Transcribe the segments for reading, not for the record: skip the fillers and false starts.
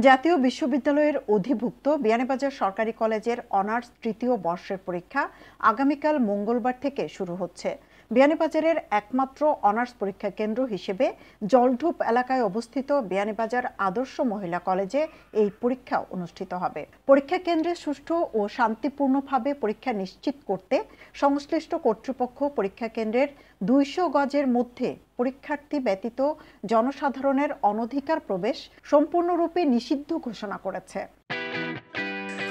জাতীয় বিশ্ববিদ্যালয়ের অধিভুক্ত বিয়ানীবাজার সরকারি কলেজের অনার্স তৃতীয় বর্ষের পরীক্ষা আগামীকাল মঙ্গলবার থেকে শুরু হচ্ছে। বিয়ানীবাজারের একমাত্র অনার্স পরীক্ষা কেন্দ্র হিসেবে জলঢুপ এলাকায় অবস্থিত বিয়ানীবাজার আদর্শ মহিলা কলেজে এই পরীক্ষা অনুষ্ঠিত হবে। পরীক্ষা কেন্দ্রে সুষ্ঠু ও শান্তিপূর্ণভাবে পরীক্ষা নিশ্চিত করতে সংশ্লিষ্ট কর্তৃপক্ষ পরীক্ষা কেন্দ্রের 200 গজের মধ্যে পরীক্ষার্থী ব্যতীত জনসাধারণের অনধিকার প্রবেশ সম্পূর্ণরূপে নিষিদ্ধ ঘোষণা করেছে।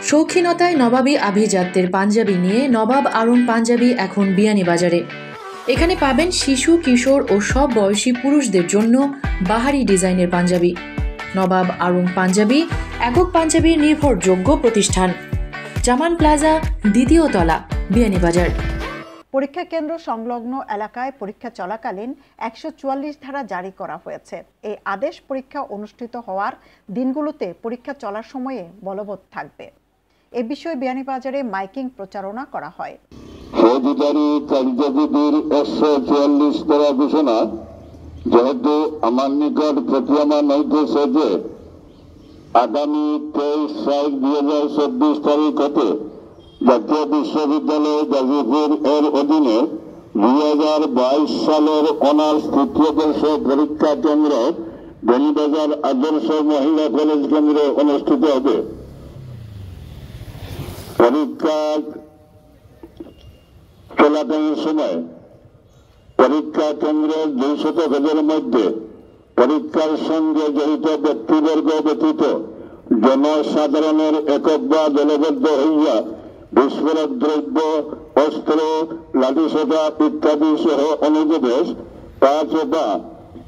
শৌখিনতায় নবাবী আভিজাত্যের পাঞ্জাবি নিয়ে নবাব আরুন পাঞ্জাবি এখন বিয়ানীবাজারে। এখানে পাবেন শিশু, কিশোর ও সব বয়সী পুরুষদের জন্য বাহারি ডিজাইনের পাঞ্জাবি। নবাব আরুন পাঞ্জাবি একক পাঞ্জাবির নির্ভরযোগ্য প্রতিষ্ঠান, জামান প্লাজা, দ্বিতীয় তলা, বিয়ানীবাজার। পরীক্ষা কেন্দ্র সংলগ্ন এলাকায় পরীক্ষা চলাকালীন 144 ধারা জারি করা হয়েছে। এই আদেশ পরীক্ষা অনুষ্ঠিত হওয়ার দিনগুলোতে পরীক্ষা চলার সময়ে বলবৎ থাকবে। এ বিষয়ে বিয়ানীবাজারে মাইকিং প্রচারণা করা হয়। ফৌজদারি কার্যবিধির 144 ধারা ঘোষণা যেহেতু আমার নিকট প্রতীয়মান হইতেছে যে আগামী 23/6/2024 তারিখ হতে জাতীয় বিশ্ববিদ্যালয় গাজীপুর এর অধীনে 2022 সালের অনার্স তৃতীয় বর্ষ পরীক্ষা কেন্দ্র বিয়ানীবাজার আদর্শ মহিলা কলেজ কেন্দ্রে অনুষ্ঠিত হবে। পরীক্ষা চলাকালীন সময় পরীক্ষা কেন্দ্রের 200 গজের মধ্যে পরীক্ষার সঙ্গে জড়িত ব্যক্তিবর্গ ব্যতীত জনসাধারণের একক বা দলবদ্ধ হইয়া বিস্ফোরক দ্রব্য, অস্ত্র, লাঠিসোঁটা ইত্যাদি সহ অনুপ্রবেশ, 5 বা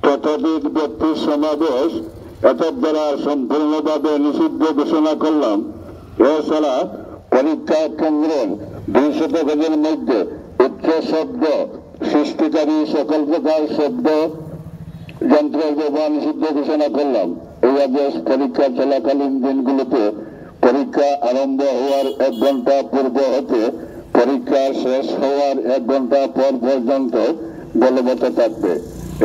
ততোধিক ব্যক্তির সমাবেশ এতদ দ্বারা সম্পূর্ণভাবে নিষিদ্ধ ঘোষণা করলাম। এছাড়া পরীক্ষা কেন্দ্রের 200 গজের মধ্যে উচ্চ শব্দ সৃষ্টিকারী সকল প্রকার শব্দ যন্ত্রের ব্যবহার নিষিদ্ধ ঘোষণা করলাম। এই আদেশ পরীক্ষা চলাকালীন দিনগুলোতে পরীক্ষা আরম্ভ হওয়ার 1 ঘন্টা পূর্ব হতে পরীক্ষা শেষ হওয়ার 1 ঘন্টা পর পর্যন্ত বলবৎ থাকবে।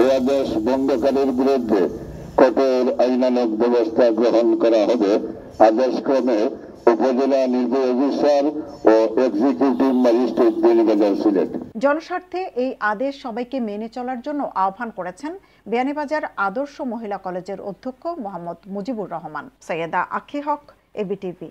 এই আদেশ ভঙ্গকারীর বিরুদ্ধে কঠোর আইনানুগ ব্যবস্থা গ্রহণ করা হবে। আদেশক্রমে উপজেলা নির্বাহী অফিসার ও এক্সিকিউটিভ ম্যাজিস্ট্রেট বিয়ানীবাজার সিলেট। জনস্বার্থে এই আদেশ সবাইকে মেনে চলার জন্য আহ্বান করেছেন বিয়ানীবাজার আদর্শ মহিলা কলেজের অধ্যক্ষ মোহাম্মদ মুজিবুর রহমান। সৈয়দা আখি হক, এবিটিভি।